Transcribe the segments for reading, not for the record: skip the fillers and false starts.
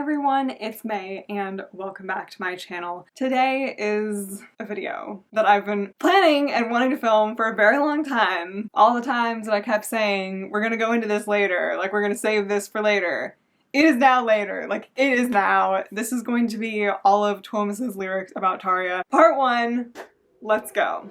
everyone, it's May and welcome back to my channel. Today is a video that I've been planning and wanting to film for a very long time. All the times that I kept saying, we're gonna go into this later, like we're gonna save this for later. It is now later, like it is now. This is going to be all of Tuomas's lyrics about Tarja. Part 1, let's go.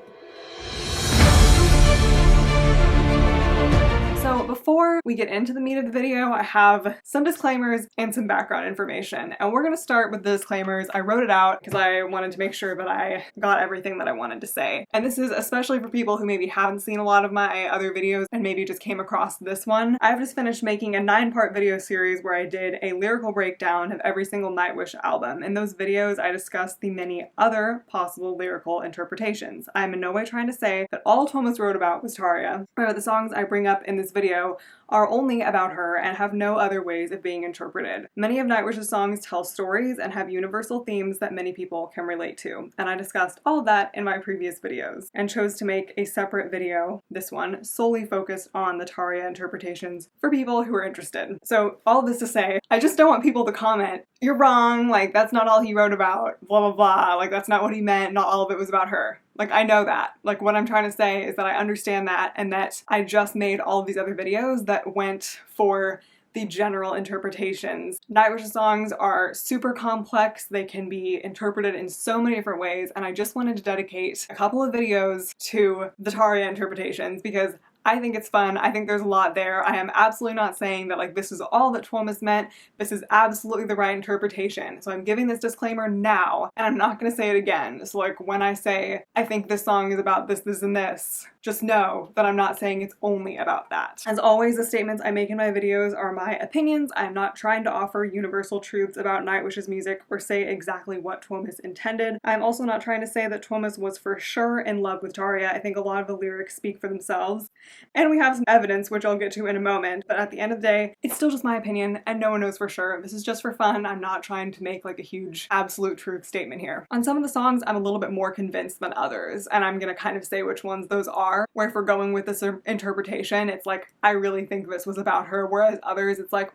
So before we get into the meat of the video, I have some disclaimers and some background information. And we're gonna start with the disclaimers. I wrote it out because I wanted to make sure that I got everything that I wanted to say. And this is especially for people who maybe haven't seen a lot of my other videos and maybe just came across this one. I've just finished making a 9-part video series where I did a lyrical breakdown of every single Nightwish album. In those videos, I discussed the many other possible lyrical interpretations. I'm in no way trying to say that all Tuomas wrote about was Tarja. However, the songs I bring up in this video are only about her and have no other ways of being interpreted. Many of Nightwish's songs tell stories and have universal themes that many people can relate to, and I discussed all of that in my previous videos and chose to make a separate video, this one, solely focused on the Tarja interpretations for people who are interested. So all of this to say, I just don't want people to comment, you're wrong, like that's not all he wrote about, blah blah blah, like that's not what he meant, not all of it was about her. Like, I know that. Like, what I'm trying to say is that I understand that and that I just made all of these other videos that went for the general interpretations. Nightwish's songs are super complex. They can be interpreted in so many different ways, and I just wanted to dedicate a couple of videos to the Tarja interpretations because I think it's fun. I think there's a lot there. I am absolutely not saying that like this is all that Tuomas meant. This is absolutely the right interpretation. So I'm giving this disclaimer now and I'm not going to say it again. So like when I say I think this song is about this, this, and this, just know that I'm not saying it's only about that. As always, the statements I make in my videos are my opinions. I'm not trying to offer universal truths about Nightwish's music or say exactly what Tuomas intended. I'm also not trying to say that Tuomas was for sure in love with Tarja. I think a lot of the lyrics speak for themselves. And we have some evidence, which I'll get to in a moment, but at the end of the day, it's still just my opinion and no one knows for sure. This is just for fun. I'm not trying to make like a huge absolute truth statement here. On some of the songs, I'm a little bit more convinced than others, and I'm gonna kind of say which ones those are, where if we're going with this interpretation, it's like, I really think this was about her, whereas others, it's like,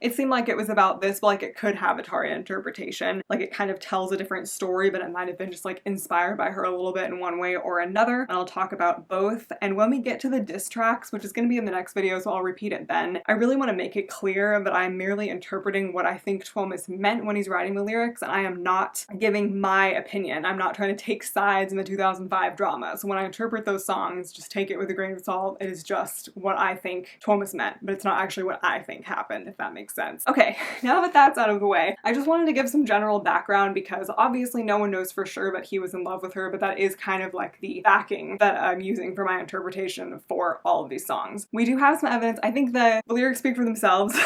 it seemed like it was about this, but like it could have a Tarja interpretation. Like it kind of tells a different story, but it might have been just like inspired by her a little bit in one way or another, and I'll talk about both. And when we get to the diss tracks, which is going to be in the next video, so I'll repeat it then, I really want to make it clear that I'm merely interpreting what I think Tuomas meant when he's writing the lyrics, and I am not giving my opinion. I'm not trying to take sides in the 2005 drama. So when I interpret those songs, just take it with a grain of salt. It is just what I think Tuomas meant, but it's not actually what I think happened, if that makes sense. Okay, now that that's out of the way, I just wanted to give some general background because obviously no one knows for sure that he was in love with her, but that is kind of like the backing that I'm using for my interpretation for all of these songs. We do have some evidence. I think the lyrics speak for themselves.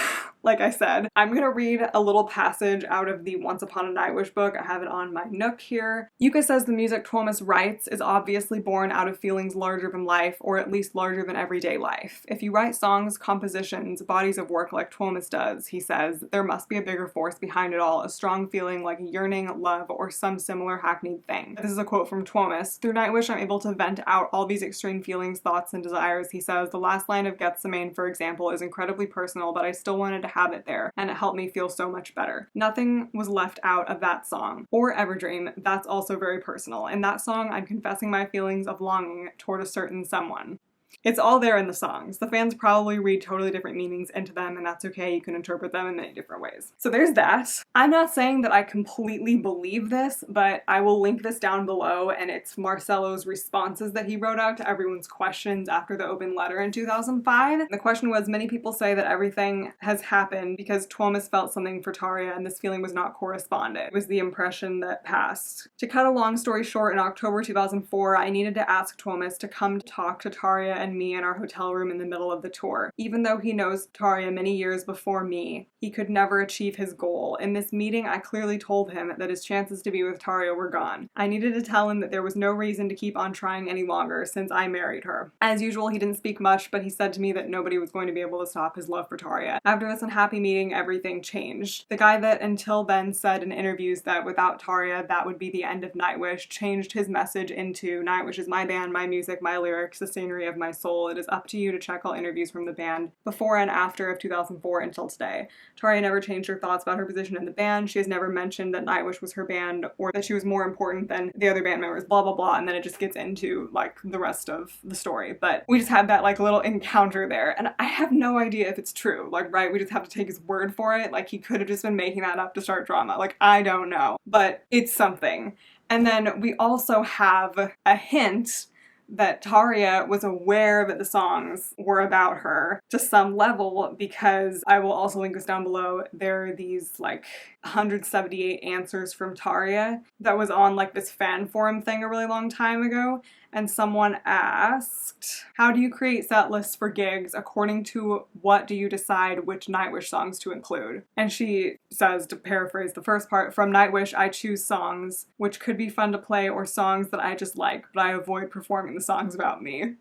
Like I said, I'm gonna read a little passage out of the Once Upon a Nightwish book. I have it on my Nook here. Yuka says the music Tuomas writes is obviously born out of feelings larger than life, or at least larger than everyday life. If you write songs, compositions, bodies of work like Tuomas does, he says, there must be a bigger force behind it all, a strong feeling like yearning, love, or some similar hackneyed thing. This is a quote from Tuomas. Through Nightwish, I'm able to vent out all these extreme feelings, thoughts, and desires. He says, the last line of Gethsemane, for example, is incredibly personal, but I still wanted to have it there, and it helped me feel so much better. Nothing was left out of that song. Or Everdream, that's also very personal. In that song, I'm confessing my feelings of longing toward a certain someone. It's all there in the songs. The fans probably read totally different meanings into them, and that's okay. You can interpret them in many different ways. So there's that. I'm not saying that I completely believe this, but I will link this down below, and it's Marcelo's responses that he wrote out to everyone's questions after the open letter in 2005. The question was, many people say that everything has happened because Tuomas felt something for Tarja, and this feeling was not corresponded. It was the impression that passed. To cut a long story short, in October 2004, I needed to ask Tuomas to come talk to Tarja and me in our hotel room in the middle of the tour. Even though he knows Tarja many years before me, he could never achieve his goal. In this meeting, I clearly told him that his chances to be with Tarja were gone. I needed to tell him that there was no reason to keep on trying any longer since I married her. As usual, he didn't speak much, but he said to me that nobody was going to be able to stop his love for Tarja. After this unhappy meeting, everything changed. The guy that until then said in interviews that without Tarja, that would be the end of Nightwish, changed his message into Nightwish is my band, my music, my lyrics, the scenery of my soul. It is up to you to check all interviews from the band before and after of 2004 until today. Tarja never changed her thoughts about her position in the band. She has never mentioned that Nightwish was her band or that she was more important than the other band members, blah, blah, blah. And then it just gets into like the rest of the story. But we just had that like little encounter there. And I have no idea if it's true. Like, right, we just have to take his word for it. Like, he could have just been making that up to start drama. Like, I don't know. But it's something. And then we also have a hint that Tarja was aware that the songs were about her to some level, because I will also link this down below. There are these like 178 answers from Tarja that was on like this fan forum thing a really long time ago. And someone asked, how do you create set lists for gigs? According to what do you decide which Nightwish songs to include? And she says, to paraphrase the first part, from Nightwish I choose songs which could be fun to play or songs that I just like, but I avoid performing the songs about me.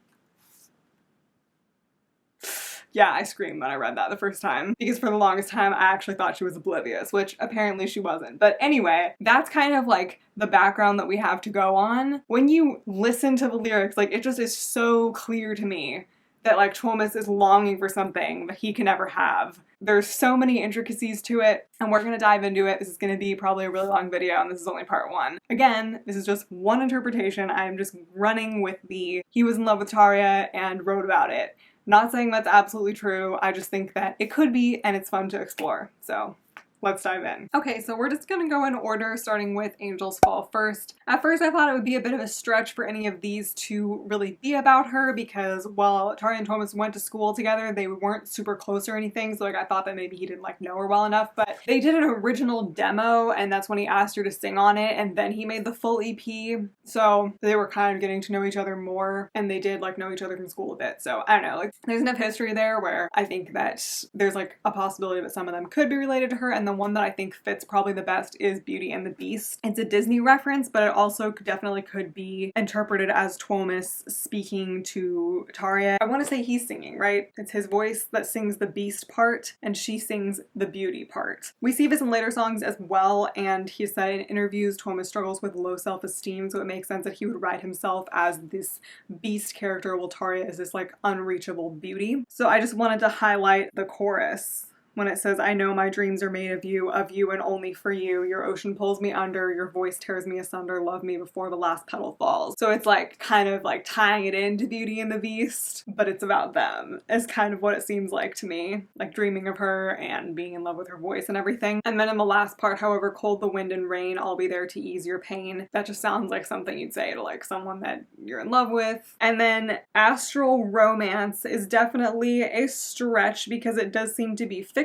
Yeah, I screamed when I read that the first time, because for the longest time I actually thought she was oblivious, which apparently she wasn't. But anyway, that's kind of like the background that we have to go on. When you listen to the lyrics, like, it just is so clear to me that like Tuomas is longing for something that he can never have. There's so many intricacies to it, and we're gonna dive into it. This is gonna be probably a really long video, and this is only part one. Again, this is just one interpretation. I'm just running with the he was in love with Tarja and wrote about it. Not saying that's absolutely true, I just think that it could be, and it's fun to explore. So let's dive in. Okay, so we're just gonna go in order, starting with Angels Fall first. At first I thought it would be a bit of a stretch for any of these to really be about her, because while Tarja and Tuomas went to school together, they weren't super close or anything, so like I thought that maybe he didn't like know her well enough. But they did an original demo, and that's when he asked her to sing on it, and then he made the full EP. So they were kind of getting to know each other more, and they did like know each other from school a bit. So I don't know, like there's enough history there where I think that there's like a possibility that some of them could be related to her, and the one that I think fits probably the best is Beauty and the Beast. It's a Disney reference, but it also definitely could be interpreted as Tuomas speaking to Tarja. I want to say he's singing, right? It's his voice that sings the Beast part, and she sings the Beauty part. We see this in later songs as well, and he said in interviews Tuomas struggles with low self-esteem, so it makes sense that he would write himself as this Beast character, while Tarja is this like unreachable beauty. So I just wanted to highlight the chorus when it says, I know my dreams are made of you and only for you. Your ocean pulls me under, your voice tears me asunder, love me before the last petal falls. So it's like kind of like tying it into Beauty and the Beast, but it's about them, is kind of what it seems like to me. Like dreaming of her and being in love with her voice and everything. And then in the last part, however cold the wind and rain, I'll be there to ease your pain. That just sounds like something you'd say to like someone that you're in love with. And then Astral Romance is definitely a stretch, because it does seem to be fictional,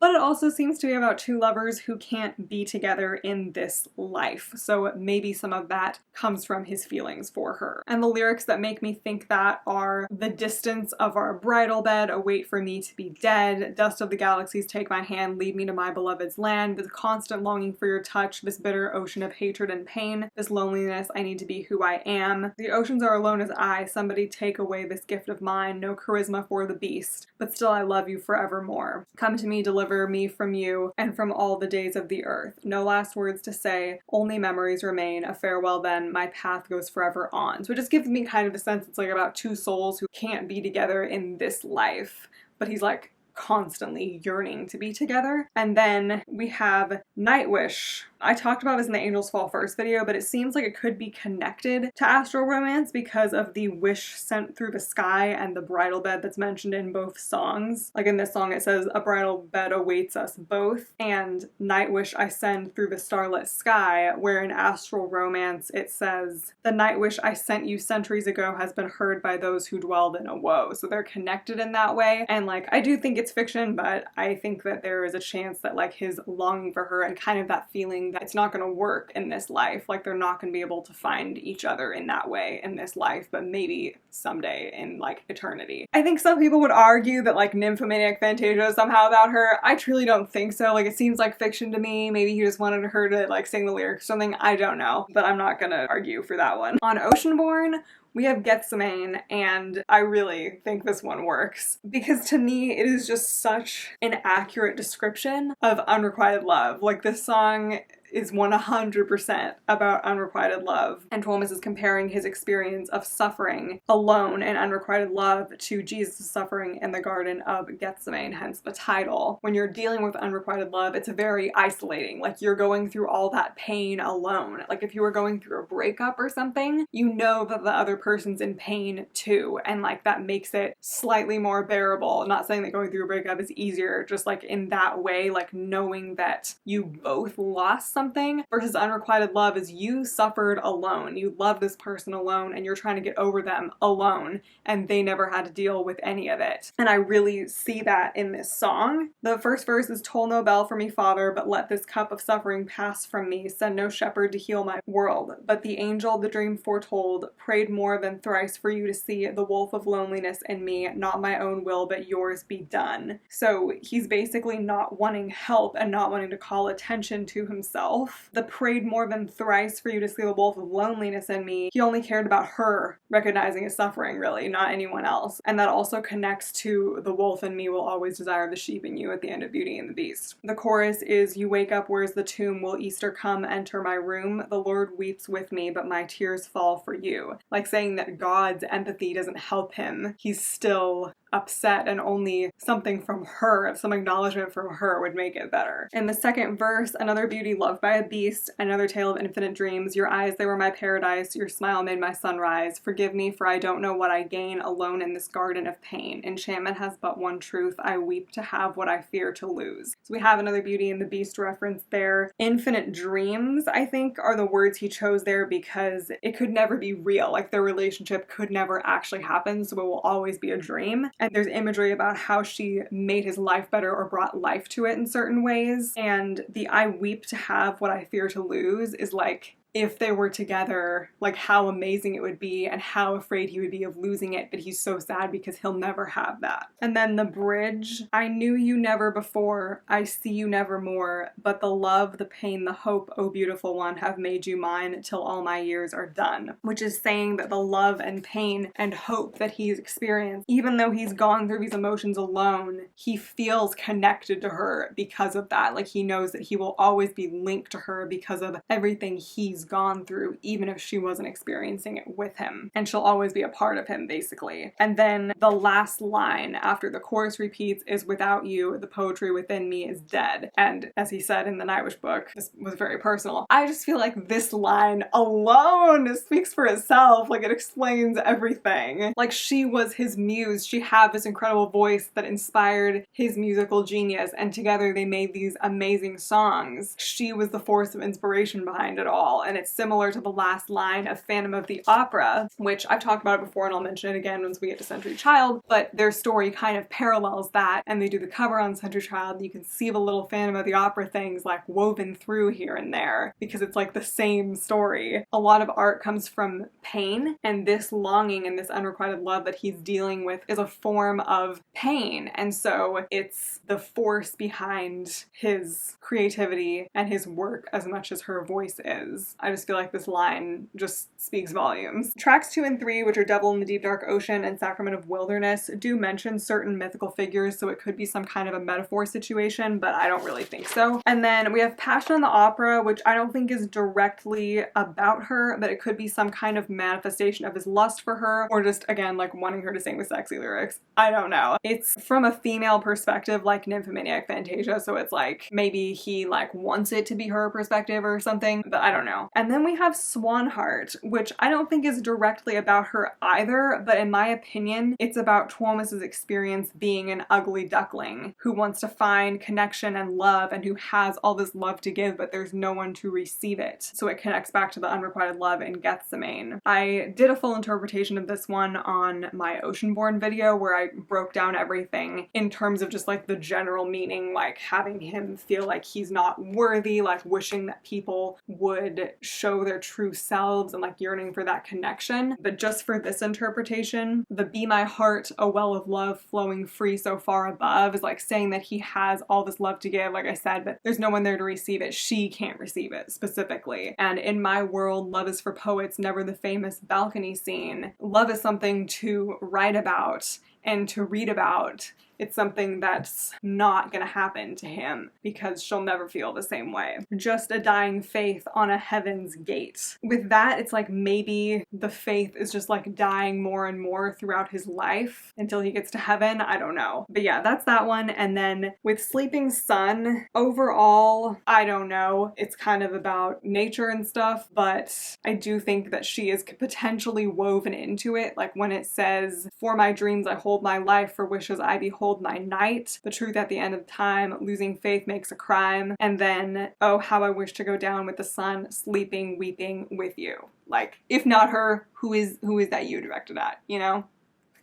but it also seems to be about two lovers who can't be together in this life. So maybe some of that comes from his feelings for her. And the lyrics that make me think that are, the distance of our bridal bed, await for me to be dead, dust of the galaxies take my hand, lead me to my beloved's land, the constant longing for your touch, this bitter ocean of hatred and pain, this loneliness, I need to be who I am. The oceans are alone as I, somebody take away this gift of mine, no charisma for the beast, but still I love you forevermore. Come to me, deliver me from you and from all the days of the earth. No last words to say, only memories remain, a farewell then, my path goes forever on. So it just gives me kind of the sense it's like about two souls who can't be together in this life, but he's like constantly yearning to be together. And then we have Nightwish. I talked about this in the Angels Fall First video, but it seems like it could be connected to Astral Romance because of the wish sent through the sky and the bridal bed that's mentioned in both songs. Like in this song it says, a bridal bed awaits us both, and night wish I send through the starlit sky, where in Astral Romance it says, the night wish I sent you centuries ago has been heard by those who dwelled in a woe. So they're connected in that way, and like I do think it's fiction, but I think that there is a chance that like his longing for her and kind of that feeling that it's not going to work in this life, like they're not going to be able to find each other in that way in this life, but maybe someday in like eternity. I think some people would argue that like Nymphomaniac Fantasia is somehow about her. I truly don't think so. Like it seems like fiction to me. Maybe he just wanted her to like sing the lyrics or something. I don't know, but I'm not gonna argue for that one. On Oceanborn, we have Gethsemane, and I really think this one works because to me it is just such an accurate description of unrequited love. Like this song is 100% about unrequited love. And Tuomas is comparing his experience of suffering alone in unrequited love to Jesus' suffering in the Garden of Gethsemane, hence the title. When you're dealing with unrequited love, it's very isolating. Like, you're going through all that pain alone. Like, if you were going through a breakup or something, you know that the other person's in pain too, and like that makes it slightly more bearable. Not saying that going through a breakup is easier, just like in that way, like knowing that you both lost something, versus unrequited love is you suffered alone. You love this person alone and you're trying to get over them alone, and they never had to deal with any of it. And I really see that in this song. The first verse is, "Toll no bell for me, Father, but let this cup of suffering pass from me. Send no shepherd to heal my world. But the angel the dream foretold prayed more than thrice for you to see the wolf of loneliness in me. Not my own will, but yours be done." So he's basically not wanting help and not wanting to call attention to himself. The prayed more than thrice for you to see the wolf of loneliness in me. He only cared about her recognizing his suffering, really, not anyone else. And that also connects to the wolf in me will always desire the sheep in you at the end of Beauty and the Beast. The chorus is, "You wake up, where's the tomb? Will Easter come, enter my room? The Lord weeps with me, but my tears fall for you." Like saying that God's empathy doesn't help him. He's still upset, and only something from her, some acknowledgement from her, would make it better. In the second verse, "Another beauty loved by a beast, another tale of infinite dreams. Your eyes, they were my paradise, your smile made my sunrise. Forgive me, for I don't know what I gain alone in this garden of pain. Enchantment has but one truth, I weep to have what I fear to lose." So we have another Beauty and the Beast reference there. Infinite dreams, I think, are the words he chose there because it could never be real. Like, their relationship could never actually happen, so it will always be a dream. And there's imagery about how she made his life better or brought life to it in certain ways. And the "I weep to have what I fear to lose" is like, if they were together, like how amazing it would be and how afraid he would be of losing it, but he's so sad because he'll never have that. And then the bridge, "I knew you never before, I see you never more, but the love, the pain, the hope, oh beautiful one, have made you mine till all my years are done." Which is saying that the love and pain and hope that he's experienced, even though he's gone through these emotions alone, he feels connected to her because of that. Like, he knows that he will always be linked to her because of everything he's gone through, even if she wasn't experiencing it with him. And she'll always be a part of him, basically. And then the last line after the chorus repeats is, "Without you, the poetry within me is dead." And as he said in the Nightwish book, this was very personal. I just feel like this line alone speaks for itself. Like, it explains everything. Like, she was his muse. She had this incredible voice that inspired his musical genius, and together they made these amazing songs. She was the force of inspiration behind it all. And it's similar to the last line of Phantom of the Opera, which I've talked about it before and I'll mention it again once we get to Century Child, but their story kind of parallels that, and they do the cover on Century Child, and you can see the little Phantom of the Opera things like woven through here and there, because it's like the same story. A lot of art comes from pain, and this longing and this unrequited love that he's dealing with is a form of pain, and so it's the force behind his creativity and his work as much as her voice is. I just feel like this line just speaks volumes. Tracks 2 and 3, which are Devil in the Deep Dark Ocean and Sacrament of Wilderness, do mention certain mythical figures, so it could be some kind of a metaphor situation, but I don't really think so. And then we have Passion in the Opera, which I don't think is directly about her, but it could be some kind of manifestation of his lust for her, or just, again, like wanting her to sing with sexy lyrics. I don't know. It's from a female perspective, like Nymphomaniac Fantasia, so it's like maybe he like wants it to be her perspective or something, but I don't know. And then we have Swanheart, which I don't think is directly about her either, but in my opinion, it's about Tuomas's experience being an ugly duckling who wants to find connection and love, and who has all this love to give, but there's no one to receive it. So it connects back to the unrequited love in Gethsemane. I did a full interpretation of this one on my Oceanborn video where I broke down everything in terms of just like the general meaning, like having him feel like he's not worthy, like wishing that people would show their true selves and like yearning for that connection. But just for this interpretation, the "Be my heart, a well of love flowing free so far above" is like saying that he has all this love to give, like I said, but there's no one there to receive it. She can't receive it specifically. And in my world, love is for poets, never the famous balcony scene. Love is something to write about and to read about it's something that's not gonna happen to him because she'll never feel the same way. Just a dying faith on a heaven's gate. With that, it's like maybe the faith is just like dying more and more throughout his life until he gets to heaven. I don't know. But yeah, that's that one. And then with Sleeping Sun, overall, I don't know. It's kind of about nature and stuff, but I do think that she is potentially woven into it. Like when it says, "For my dreams I hold my life, for wishes I behold my night. The truth at the end of time, losing faith makes a crime." And then, "Oh, how I wish to go down with the sun, sleeping, weeping with you." Like, if not her, who is that you directed at, you know?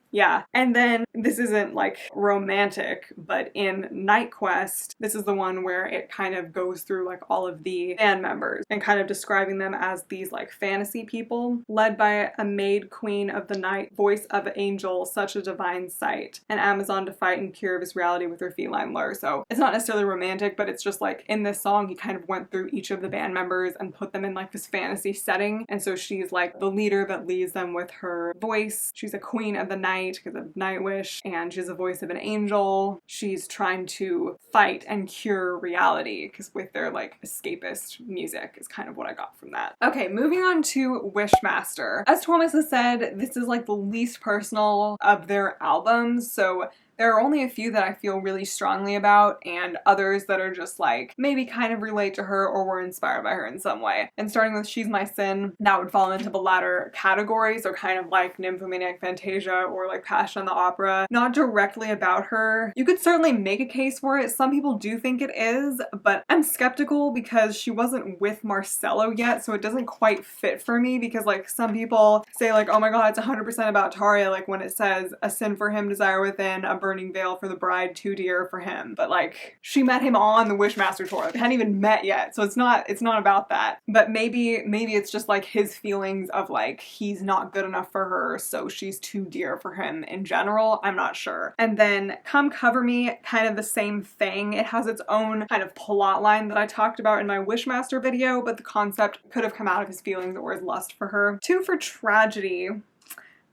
Yeah. And then this isn't like romantic, but in Night Quest, this is the one where it kind of goes through like all of the band members and kind of describing them as these like fantasy people, led by a maid queen of the night, voice of an angel, such a divine sight, an Amazon to fight and cure this reality with her feline lure. So it's not necessarily romantic, but it's just like in this song, he kind of went through each of the band members and put them in like this fantasy setting. And so she's like the leader that leads them with her voice. She's a queen of the night because of Nightwish, and she's the voice of an angel. She's trying to fight and cure reality because with their like escapist music is kind of what I got from that. Okay, moving on to Wishmaster. As Tuomas has said, this is like the least personal of their albums, so there are only a few that I feel really strongly about, and others that are just like maybe kind of relate to her or were inspired by her in some way. And starting with She's My Sin, that would fall into the latter category, so kind of like Nymphomaniac Fantasia or like Passion the Opera. Not directly about her. You could certainly make a case for it. Some people do think it is, but I'm skeptical because she wasn't with Marcello yet, so it doesn't quite fit for me because like some people say like, oh my god, it's 100% about Tarja, like when it says a sin for him, desire within, a burning veil for the bride, too dear for him. But like, she met him on the Wishmaster tour. They hadn't even met yet, so it's not about that. But maybe it's just like his feelings of like, he's not good enough for her, so she's too dear for him in general. I'm not sure. And then Come Cover Me, kind of the same thing. It has its own kind of plot line that I talked about in my Wishmaster video, but the concept could have come out of his feelings or his lust for her. 2 for Tragedy.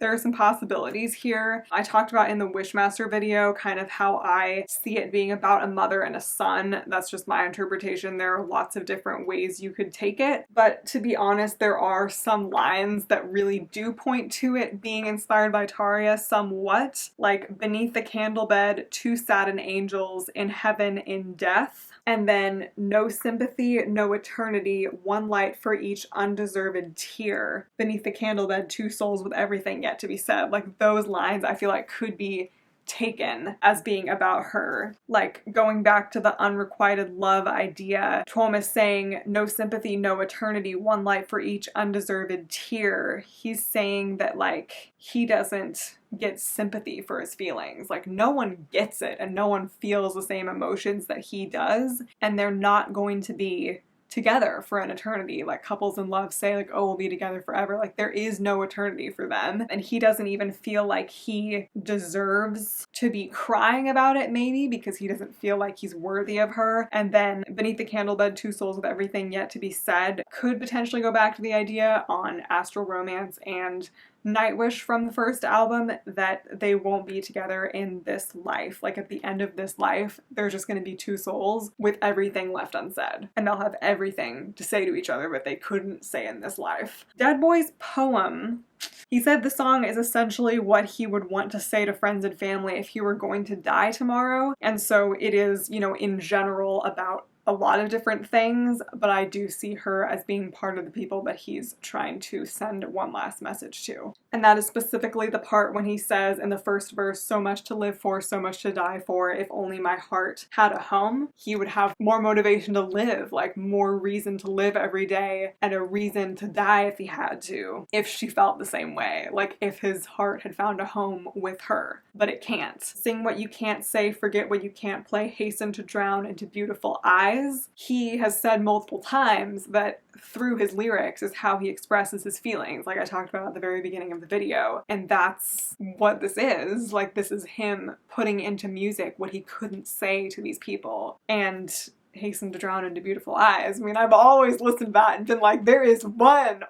There are some possibilities here. I talked about in the Wishmaster video kind of how I see it being about a mother and a son. That's just my interpretation. There are lots of different ways you could take it. But to be honest, there are some lines that really do point to it being inspired by Tarja somewhat. Like, beneath the candle bed, 2 saddened angels, in heaven, in death. And then no sympathy, no eternity, 1 light for each undeserved tear. Beneath the candle bed, 2 souls with everything yet to be said. Like, those lines I feel like could be taken as being about her. Like, going back to the unrequited love idea, Tuomas saying no sympathy, no eternity, 1 light for each undeserved tear. He's saying that like, he doesn't get sympathy for his feelings. Like, no one gets it and no one feels the same emotions that he does, and they're not going to be together for an eternity. Like couples in love say like, oh, we'll be together forever. Like, there is no eternity for them, and he doesn't even feel like he deserves to be crying about it, maybe because he doesn't feel like he's worthy of her. And then beneath the candle bed, 2 souls with everything yet to be said could potentially go back to the idea on Astral Romance and Nightwish from the first album that they won't be together in this life. Like, at the end of this life, there's just going to be 2 souls with everything left unsaid, and they'll have everything to say to each other but they couldn't say in this life. Dead Boy's poem. He said the song is essentially what he would want to say to friends and family if he were going to die tomorrow, and so it is, you know, in general about a lot of different things, but I do see her as being part of the people that he's trying to send one last message to. And that is specifically the part when he says in the first verse, so much to live for, so much to die for, if only my heart had a home. He would have more motivation to live, like more reason to live every day, and a reason to die if he had to, if she felt the same way, like if his heart had found a home with her. But it can't. Sing what you can't say, forget what you can't play, hasten to drown into beautiful eyes. He has said multiple times that through his lyrics is how he expresses his feelings, like I talked about at the very beginning of the video. And that's what this is. Like, this is him putting into music what he couldn't say to these people. And hasten to drown into beautiful eyes. I mean, I've always listened to that and been like, there is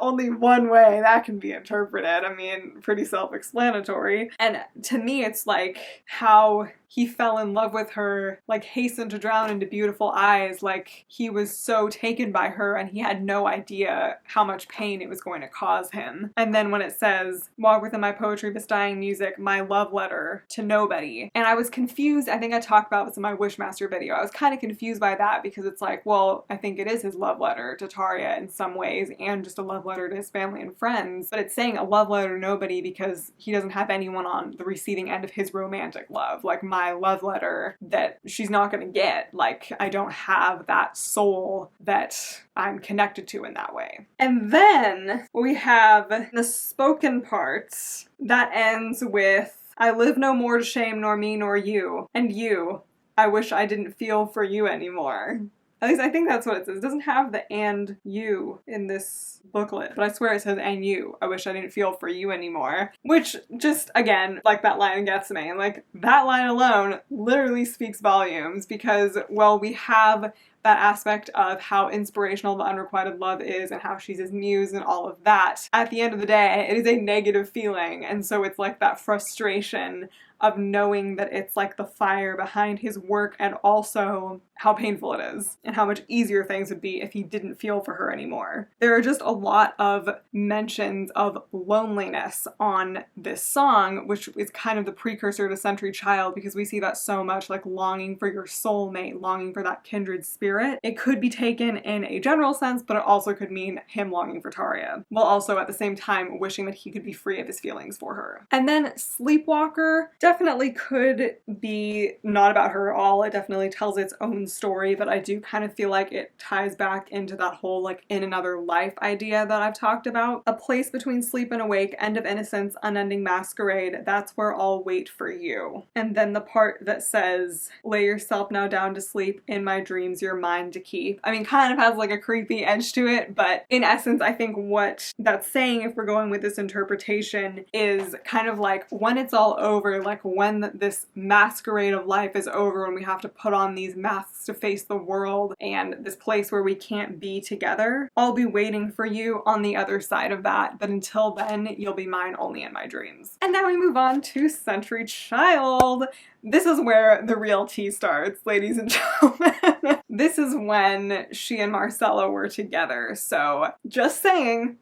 only one way that can be interpreted. I mean, pretty self-explanatory. And to me, it's like how he fell in love with her, like hastened to drown into beautiful eyes, like he was so taken by her and he had no idea how much pain it was going to cause him. And then when it says, walk within my poetry, this dying music, my love letter to nobody. And I was confused, I think I talked about this in my Wishmaster video, I was kind of confused by that because it's like, well, I think it is his love letter to Tarja in some ways and just a love letter to his family and friends, but it's saying a love letter to nobody because he doesn't have anyone on the receiving end of his romantic love, like my love letter that she's not gonna get. Like, I don't have that soul that I'm connected to in that way. And then we have the spoken parts that ends with, I live no more to shame nor me nor you, and you, I wish I didn't feel for you anymore. At least I think that's what it says. It doesn't have the and you in this booklet, but I swear it says and you. I wish I didn't feel for you anymore. Which just, again, like that line in Gethsemane, like that line alone literally speaks volumes because, well, we have that aspect of how inspirational the unrequited love is and how she's his muse and all of that. At the end of the day, it is a negative feeling, and so it's like that frustration of knowing that it's like the fire behind his work and also how painful it is and how much easier things would be if he didn't feel for her anymore. There are just a lot of mentions of loneliness on this song, which is kind of the precursor to Century Child because we see that so much, like longing for your soulmate, longing for that kindred spirit. It could be taken in a general sense, but it also could mean him longing for Tarja, while also at the same time wishing that he could be free of his feelings for her. And then Sleepwalker definitely could be not about her at all. It definitely tells its own story, but I do kind of feel like it ties back into that whole like in another life idea that I've talked about. A place between sleep and awake, end of innocence, unending masquerade, that's where I'll wait for you. And then the part that says, lay yourself now down to sleep, in my dreams you're mine to keep. I mean, kind of has like a creepy edge to it, but in essence, I think what that's saying, if we're going with this interpretation, is kind of like when it's all over, like when this masquerade of life is over, when we have to put on these masks to face the world and this place where we can't be together, I'll be waiting for you on the other side of that, but until then, you'll be mine only in my dreams. And now we move on to Century Child. This is where the real tea starts, ladies and gentlemen. This is when she and Marcello were together, so just saying,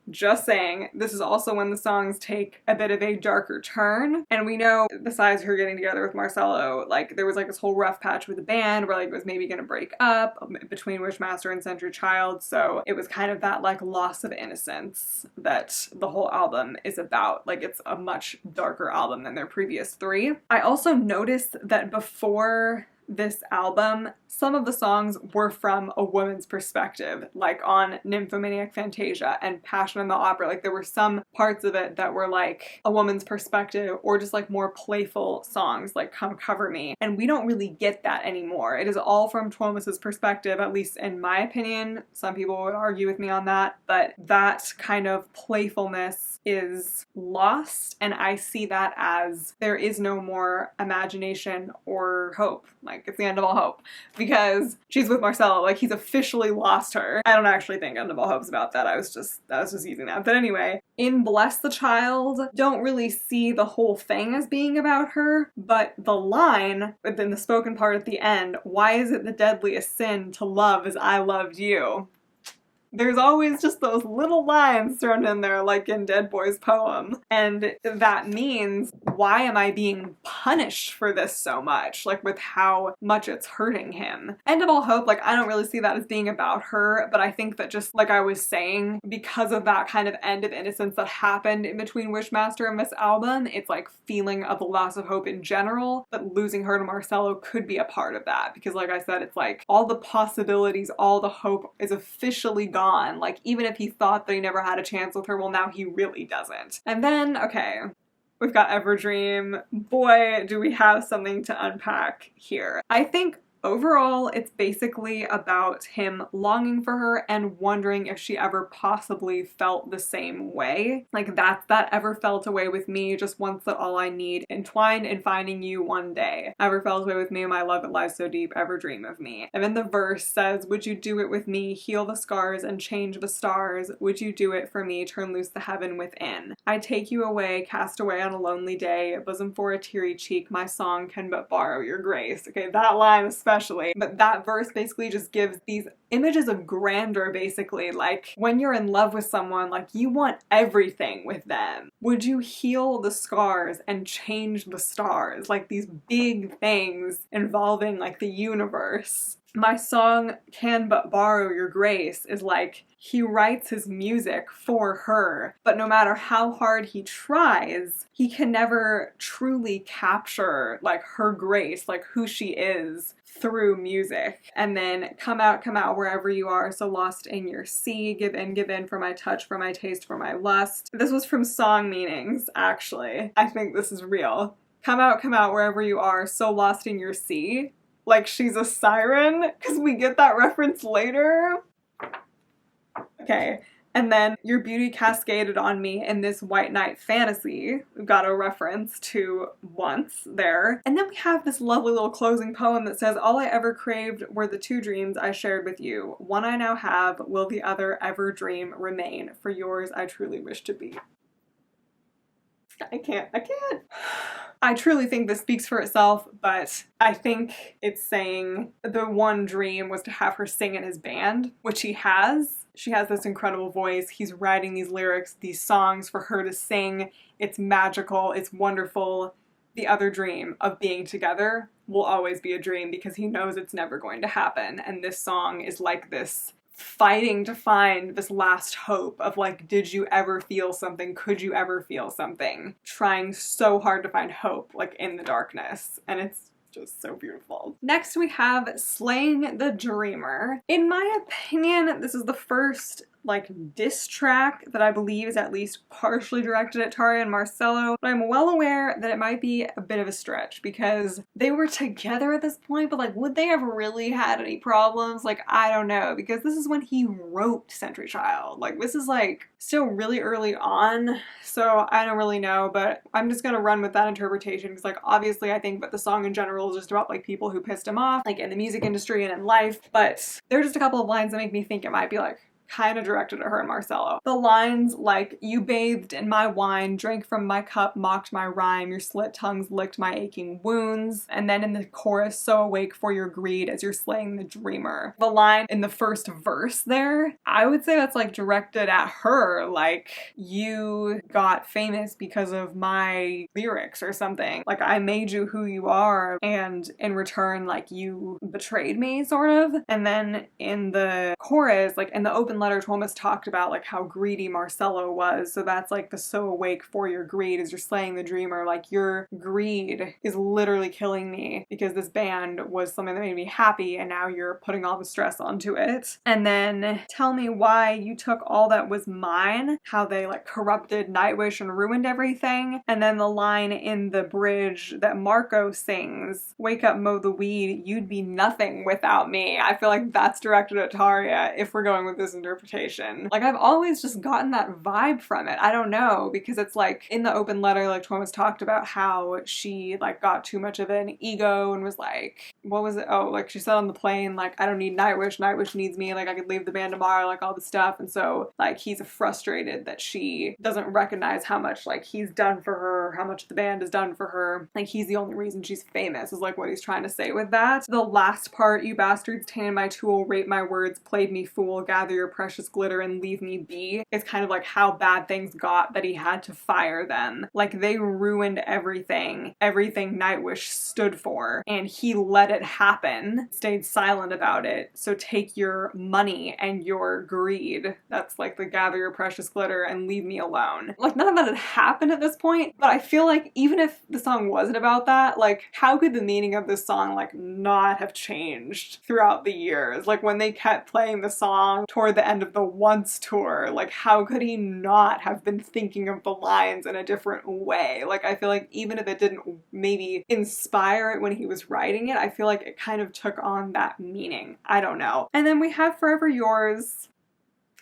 this is also when the songs take a bit of a darker turn, and we know besides her getting together with Marcello, like there was like this whole rough patch with the band where like it was maybe gonna break up between Wishmaster and Century Child, so it was kind of that like loss of innocence that the whole album is about. Like it's a much darker album than their previous three. I also noticed that before this album, some of the songs were from a woman's perspective, like on Nymphomaniac Fantasia and Passion in the Opera. Like there were some parts of it that were like a woman's perspective or just like more playful songs like Come Cover Me. And we don't really get that anymore. It is all from Tuomas's perspective, at least in my opinion. Some people would argue with me on that, but that kind of playfulness is lost, and I see that as there is no more imagination or hope. Like it's the end of all hope because she's with Marcello, like he's officially lost her. I don't actually think end of all hope's about that. I was just using that. But anyway, in Bless the Child, don't really see the whole thing as being about her, but the line within the spoken part at the end, why is it the deadliest sin to love as I loved you? There's always just those little lines thrown in there like in Dead Boy's poem. And that means, why am I being punished for this so much? Like with how much it's hurting him. End of all hope, like I don't really see that as being about her, but I think that just like I was saying, because of that kind of end of innocence that happened in between Wishmaster and this album, it's like feeling of the loss of hope in general, but losing her to Marcello could be a part of that. Because like I said, it's like all the possibilities, all the hope is officially gone. Like even if he thought that he never had a chance with her, well now he really doesn't. And then, okay, we've got Everdream. Boy, do we have something to unpack here. I think Overall, it's basically about him longing for her and wondering if she ever possibly felt the same way. Like that ever felt away with me, just once that all I need, entwined in finding you one day. Ever felt away with me, my love it lies so deep, ever dream of me. And then the verse says, would you do it with me, heal the scars and change the stars? Would you do it for me, turn loose the heaven within? I take you away, cast away on a lonely day, bosom for a teary cheek, my song can but borrow your grace. Okay, that line especially, but that verse basically just gives these images of grandeur, basically. Like when you're in love with someone, like you want everything with them. Would you heal the scars and change the stars? Like these big things involving like the universe. My song can but borrow your grace is like he writes his music for her, but no matter how hard he tries, he can never truly capture like her grace, like who she is through music. And then come out wherever you are, so lost in your sea, give in for my touch, for my taste, for my lust. This was from Song Meanings, actually. I think this is real. Come out wherever you are, so lost in your sea. Like she's a siren, because we get that reference later. Okay, and then your beauty cascaded on me in this white knight fantasy. We've got a reference to once there. And then we have this lovely little closing poem that says, all I ever craved were the two dreams I shared with you. One I now have, will the other ever dream remain? For yours I truly wish to be. I can't. I truly think this speaks for itself, but I think it's saying the one dream was to have her sing in his band, which he has. She has this incredible voice. He's writing these lyrics, these songs for her to sing. It's magical. It's wonderful. The other dream of being together will always be a dream because he knows it's never going to happen. And this song is like this fighting to find this last hope of like, did you ever feel something? Could you ever feel something? Trying so hard to find hope like in the darkness. And it's just so beautiful. Next we have Slaying the Dreamer. In my opinion, this is the first like diss track that I believe is at least partially directed at Tarja and Marcelo, but I'm well aware that it might be a bit of a stretch because they were together at this point, but like would they have really had any problems? Like I don't know, because this is when he wrote Century Child. Like this is like still really early on, so I don't really know, but I'm just gonna run with that interpretation because like obviously I think that the song in general is just about like people who pissed him off, like in the music industry and in life, but there are just a couple of lines that make me think it might be like kind of directed at her and Marcelo. The lines like, you bathed in my wine, drank from my cup, mocked my rhyme, your slit tongues licked my aching wounds, and then in the chorus, so awake for your greed as you're slaying the dreamer. The line in the first verse there, I would say that's like directed at her, like, you got famous because of my lyrics or something. Like, I made you who you are, and in return, like, you betrayed me, sort of. And then in the chorus, like, in the open letter, Tuomas talked about like how greedy Marcelo was, so that's like the so awake for your greed as you're slaying the dreamer. Like your greed is literally killing me because this band was something that made me happy and now you're putting all the stress onto it. And then tell me why you took all that was mine, how they like corrupted Nightwish and ruined everything. And then the line in the bridge that Marco sings, wake up, mow the weed, you'd be nothing without me. I feel like that's directed at Tarja if we're going with this interpretation. Like I've always just gotten that vibe from it. I don't know, because it's like in the open letter, like Tuomas talked about how she like got too much of an ego and was like, what was it? Oh, like she said on the plane, like, I don't need Nightwish, Nightwish needs me, like I could leave the band tomorrow, like all this stuff. And so like he's frustrated that she doesn't recognize how much like he's done for her, how much the band has done for her. Like he's the only reason she's famous is like what he's trying to say with that. The last part, you bastards tainted my tool, rape my words, played me fool, gather your precious glitter and leave me be, is kind of like how bad things got that he had to fire them. Like they ruined everything Nightwish stood for, and he let it happen, stayed silent about it. So take your money and your greed, that's like the gather your precious glitter and leave me alone. Like none of that had happened at this point, but I feel like even if the song wasn't about that, like how could the meaning of this song like not have changed throughout the years? Like when they kept playing the song toward the the end of the Once tour. Like, how could he not have been thinking of the lines in a different way? Like, I feel like even if it didn't maybe inspire it when he was writing it, I feel like it kind of took on that meaning. I don't know. And then we have Forever Yours.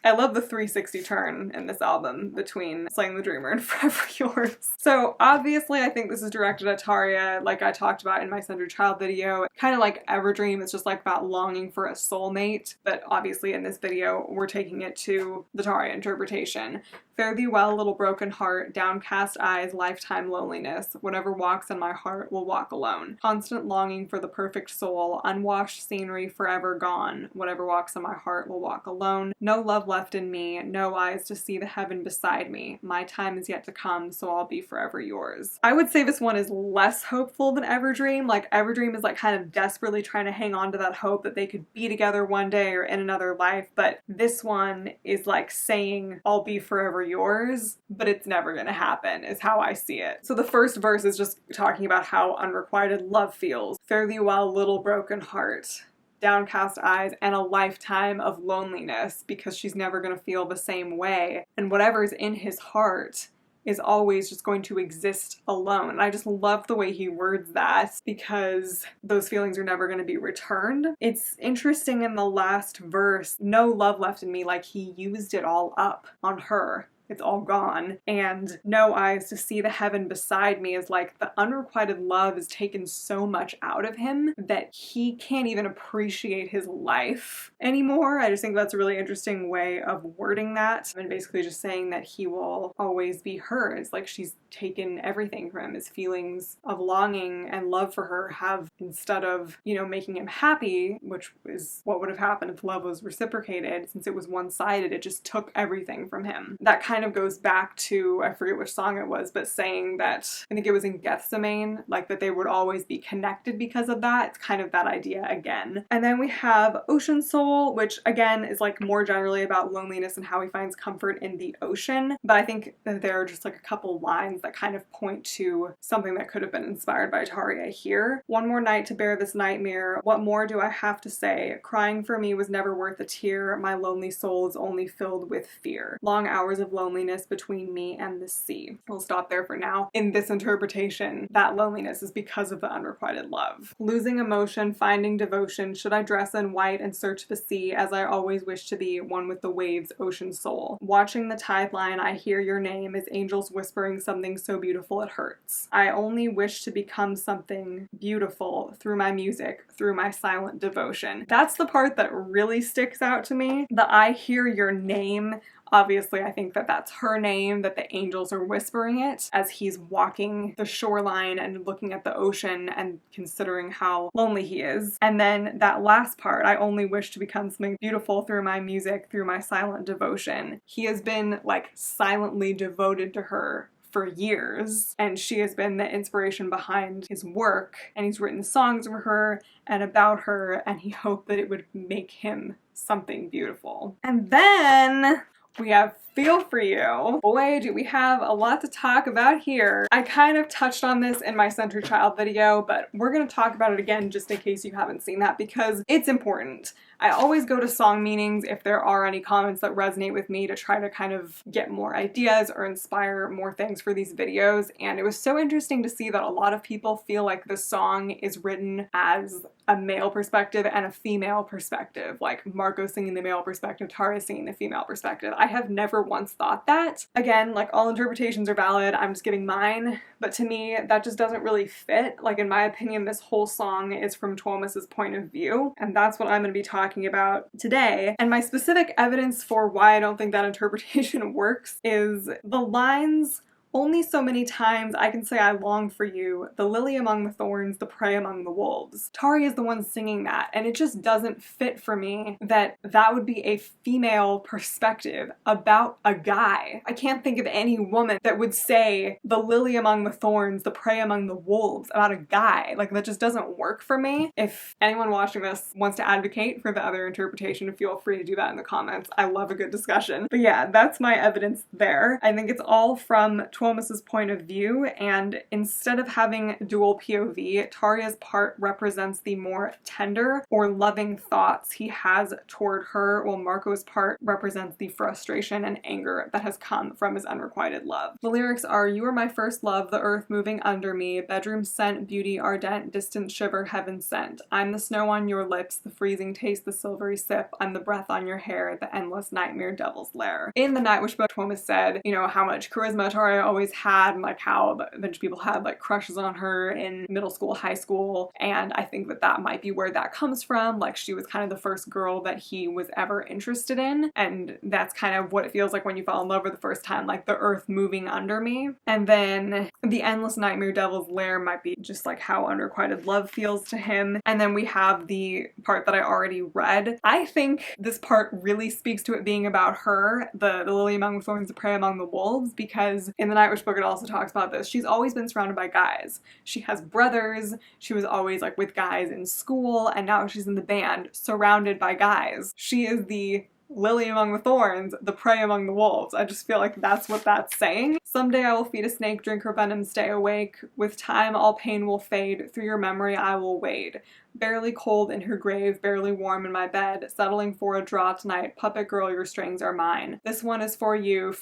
I love the 360 turn in this album between Slaying the Dreamer and Forever Yours. So obviously I think this is directed at Tarja, like I talked about in my Centered Child video. Kind of like Everdream, it's just like about longing for a soulmate, but obviously in this video we're taking it to the Tarja interpretation. Fare thee well, little broken heart, downcast eyes, lifetime loneliness. Whatever walks in my heart will walk alone. Constant longing for the perfect soul, unwashed scenery forever gone. Whatever walks in my heart will walk alone. No love left in me, no eyes to see the heaven beside me. My time is yet to come, so I'll be forever yours. I would say this one is less hopeful than Everdream. Like, Everdream is like kind of desperately trying to hang on to that hope that they could be together one day or in another life, but this one is like saying, I'll be forever yours, but it's never gonna happen, is how I see it. So the first verse is just talking about how unrequited love feels. Fare thee well, little broken heart, downcast eyes, and a lifetime of loneliness, because she's never gonna feel the same way. And whatever's in his heart is always just going to exist alone. And I just love the way he words that, because those feelings are never going to be returned. It's interesting in the last verse, no love left in me, like he used it all up on her. It's all gone. And no eyes to see the heaven beside me is like the unrequited love has taken so much out of him that he can't even appreciate his life anymore. I just think that's a really interesting way of wording that, and basically just saying that he will always be hers. Like, she's taken everything from him. His feelings of longing and love for her have, instead of, you know, making him happy, which is what would have happened if love was reciprocated, since it was one-sided, it just took everything from him. That kind of goes back to, I forget which song it was, but saying that, I think it was in Gethsemane, like that they would always be connected because of that. It's kind of that idea again. And then we have Ocean Soul, which again is like more generally about loneliness and how he finds comfort in the ocean. But I think that there are just like a couple lines that kind of point to something that could have been inspired by Tarja here. One more night to bear this nightmare. What more do I have to say? Crying for me was never worth a tear. My lonely soul is only filled with fear. Long hours of loneliness between me and the sea. We'll stop there for now. In this interpretation, that loneliness is because of the unrequited love. Losing emotion, finding devotion, should I dress in white and search the sea as I always wish to be, one with the waves, ocean soul. Watching the tide line, I hear your name as angels whispering something so beautiful it hurts. I only wish to become something beautiful through my music, through my silent devotion. That's the part that really sticks out to me. The I hear your name, obviously, I think that that's her name, that the angels are whispering it as he's walking the shoreline and looking at the ocean and considering how lonely he is. And then that last part, I only wish to become something beautiful through my music, through my silent devotion. He has been like silently devoted to her for years, and she has been the inspiration behind his work, and he's written songs for her and about her, and he hoped that it would make him something beautiful. And then we have Feel For You. Boy, do we have a lot to talk about here. I kind of touched on this in my Centered Child video, but we're going to talk about it again just in case you haven't seen that, because it's important. I always go to song meanings if there are any comments that resonate with me to try to kind of get more ideas or inspire more things for these videos, and it was so interesting to see that a lot of people feel like the song is written as a male perspective and a female perspective, like Marco singing the male perspective, Tarja singing the female perspective. I have never once thought that. Again, like, all interpretations are valid, I'm just giving mine, but to me that just doesn't really fit. Like, in my opinion, this whole song is from Tuomas's point of view, and that's what I'm going to be talking about today. And my specific evidence for why I don't think that interpretation works is the lines, only so many times I can say I long for you, the lily among the thorns, the prey among the wolves. Tarja is the one singing that, and it just doesn't fit for me that that would be a female perspective about a guy. I can't think of any woman that would say the lily among the thorns, the prey among the wolves about a guy. Like, that just doesn't work for me. If anyone watching this wants to advocate for the other interpretation, feel free to do that in the comments. I love a good discussion. But yeah, that's my evidence there. I think it's all from Tuomas's point of view, and instead of having dual POV, Tarja's part represents the more tender or loving thoughts he has toward her, while Marco's part represents the frustration and anger that has come from his unrequited love. The lyrics are, "You are my first love, the earth moving under me, bedroom scent, beauty ardent, distant shiver, heaven sent. I'm the snow on your lips, the freezing taste, the silvery sip. I'm the breath on your hair, the endless nightmare devil's lair." In the Nightwish book, Tuomas said, you know, how much charisma Tarja always had, and like how a bunch of people had like crushes on her in middle school, high school, and I think that that might be where that comes from. Like, she was kind of the first girl that he was ever interested in, and that's kind of what it feels like when you fall in love for the first time, like the earth moving under me. And then the endless nightmare devil's lair might be just like how unrequited love feels to him. And then we have the part that I already read. I think this part really speaks to it being about her, the lily among the thorns, the prey among the wolves, because in the Nightwish book it also talks about this. She's always been surrounded by guys. She has brothers, she was always like with guys in school, and now she's in the band surrounded by guys. She is the lily among the thorns, the prey among the wolves. I just feel like that's what that's saying. Someday I will feed a snake, drink her venom, stay awake. With time all pain will fade, through your memory I will wade. Barely cold in her grave, barely warm in my bed, settling for a draw tonight, puppet girl your strings are mine. This one is for you,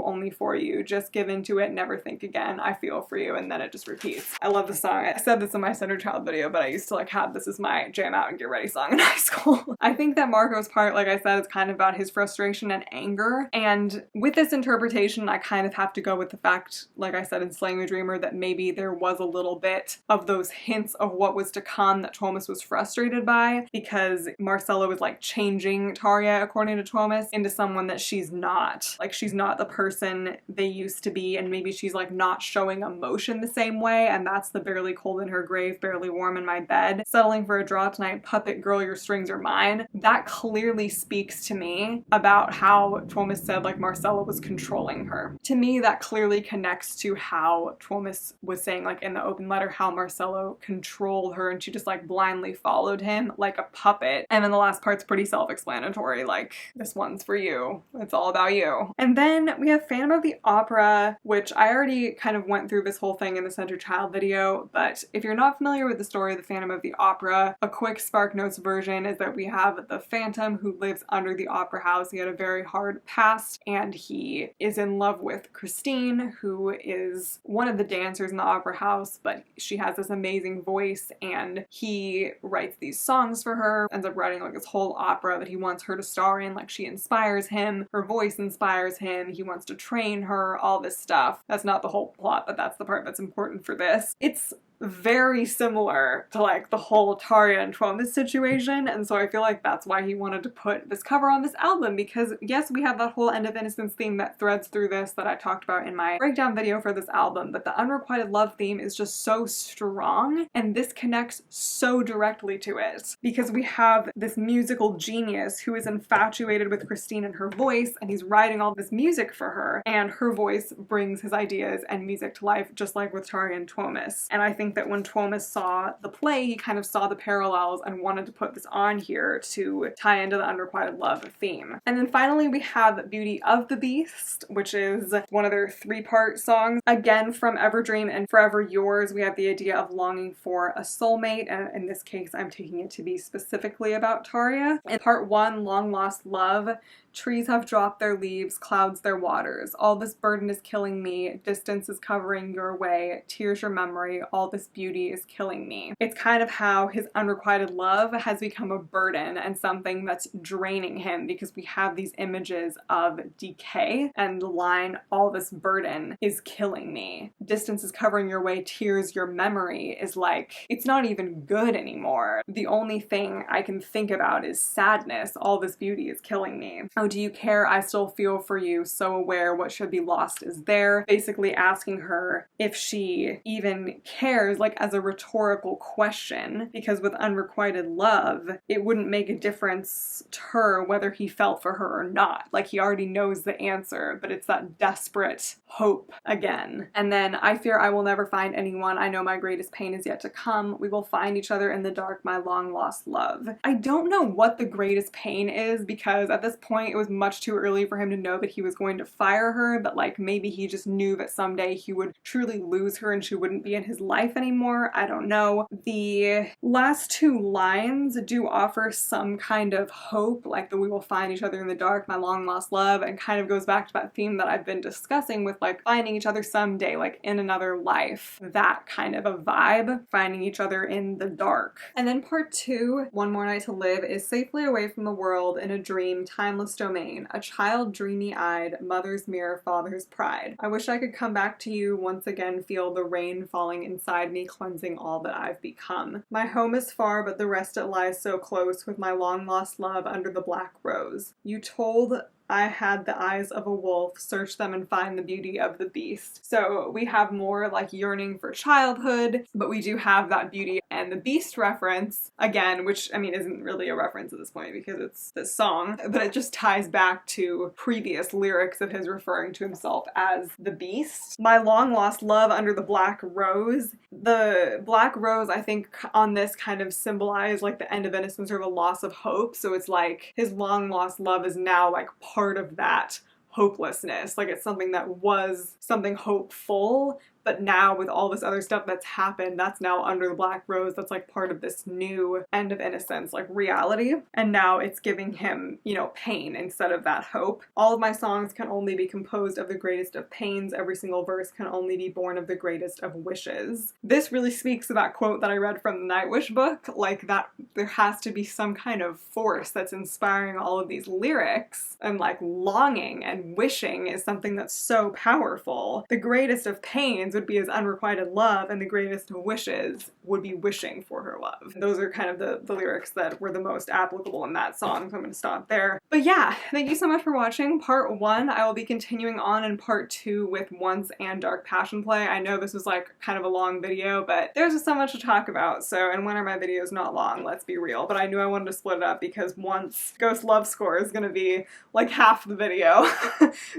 only for you. Just give into it, never think again. I feel for you, and then it just repeats. I love this song. I said this in my Center Child video, but I used to like have this as my jam out and get ready song in high school. I think that Marco's part, like I said, is kind of about his frustration and anger, and with this interpretation I kind of have to go with the fact, like I said in Slaying the Dreamer, that maybe there was a little bit of those hints of what was to come that Tuomas was frustrated by, because Marcella was like changing Tarja, according to Tuomas, into someone that she's not. Like, she's not the person they used to be, and maybe she's like not showing emotion the same way, and that's the barely cold in her grave, barely warm in my bed, settling for a draw tonight, puppet girl your strings are mine. That clearly speaks to me about how Tuomas said like Marcella was controlling her. To me, that clearly connects to how Tuomas was saying like in the open letter how Marcella controlled her and she just like blindly followed him like a puppet. And then the last part's pretty self-explanatory, like, this one's for you, it's all about you. And then we have Phantom of the Opera, which I already kind of went through this whole thing in the Center Child video, but if you're not familiar with the story of the Phantom of the Opera, a quick Spark Notes version is that we have the Phantom who lives under the opera house. He had a very hard past, and he is in love with Christine, who is one of the dancers in the opera house, but she has this amazing voice, and he writes these songs for her, ends up writing like this whole opera that he wants her to star in. Like, she inspires him, her voice inspires him, he wants to train her, all this stuff. That's not the whole plot, but that's the part that's important for this. It's very similar to like the whole Tarja and Tuomas situation, and so I feel like that's why he wanted to put this cover on this album, because yes, we have that whole End of Innocence theme that threads through this that I talked about in my breakdown video for this album, but the unrequited love theme is just so strong, and this connects so directly to it, because we have this musical genius who is infatuated with Christine and her voice, and he's writing all this music for her, and her voice brings his ideas and music to life, just like with Tarja and Tuomas. And I think that when Tuomas saw the play, he kind of saw the parallels and wanted to put this on here to tie into the unrequited love theme. And then finally we have Beauty of the Beast, which is one of their 3-part songs. Again, from Everdream and Forever Yours, we have the idea of longing for a soulmate, and in this case I'm taking it to be specifically about Tarja. In part 1, Long Lost Love, trees have dropped their leaves, clouds their waters. All this burden is killing me, distance is covering your way, tears your memory, all this beauty is killing me. It's kind of how his unrequited love has become a burden and something that's draining him, because we have these images of decay, and the line, all this burden is killing me. Distance is covering your way, tears your memory, is like, it's not even good anymore. The only thing I can think about is sadness. All this beauty is killing me. Oh, do you care? I still feel for you, so aware what should be lost is there. Basically asking her if she even cares, like as a rhetorical question, because with unrequited love, it wouldn't make a difference to her whether he felt for her or not. Like, he already knows the answer, but it's that desperate hope again. And then, I fear I will never find anyone. I know my greatest pain is yet to come. We will find each other in the dark, my long lost love. I don't know what the greatest pain is, because at this point it was much too early for him to know that he was going to fire her, but like maybe he just knew that someday he would truly lose her and she wouldn't be in his life anymore. I don't know. The last two lines do offer some kind of hope, like the "we will find each other in the dark, my long lost love," and kind of goes back to that theme that I've been discussing with like finding each other someday, like in another life. That kind of a vibe, finding each other in the dark. And then part 2, One More Night to Live, is safely away from the world in a dream, timeless domain, a child dreamy-eyed, mother's mirror, father's pride. I wish I could come back to you once again, feel the rain falling inside me, cleansing all that I've become. My home is far, but the rest it lies so close, with my long lost love under the black rose. You told I had the eyes of a wolf, search them and find the beauty of the beast. So we have more like yearning for childhood, but we do have that beauty and the beast reference again, which I mean isn't really a reference at this point because it's this song, but it just ties back to previous lyrics of his referring to himself as the beast. My long lost love under the black rose. The black rose, I think, on this kind of symbolized like the end of innocence or the loss of hope. So it's like his long lost love is now like part of that hopelessness. Like it's something that was something hopeful, but now with all this other stuff that's happened, that's now under the black rose. That's like part of this new end of innocence, like reality. And now it's giving him, you know, pain instead of that hope. All of my songs can only be composed of the greatest of pains. Every single verse can only be born of the greatest of wishes. This really speaks to that quote that I read from the Nightwish book, like that there has to be some kind of force that's inspiring all of these lyrics, and like longing and wishing is something that's so powerful. The greatest of pains would be his unrequited love, and the greatest of wishes would be wishing for her love. Those are kind of the lyrics that were the most applicable in that song, so I'm gonna stop there. But yeah, thank you so much for watching part 1. I will be continuing on in part 2 with Once and Dark Passion Play. I know this was like kind of a long video, but there's just so much to talk about, so, and when are my videos not long, let's be real, but I knew I wanted to split it up because Once Ghost Love Score is gonna be like half the video.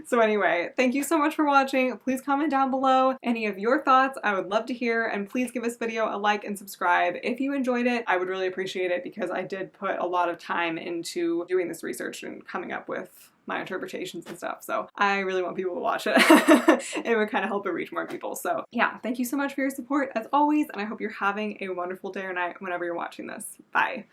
So anyway, thank you so much for watching. Please comment down below any of your thoughts. I would love to hear, and please give this video a like and subscribe if you enjoyed it. I would really appreciate it because I did put a lot of time into doing this research and coming up with my interpretations and stuff, so I really want people to watch it. It would kind of help it reach more people. So yeah, thank you so much for your support as always, and I hope you're having a wonderful day or night whenever you're watching this. Bye.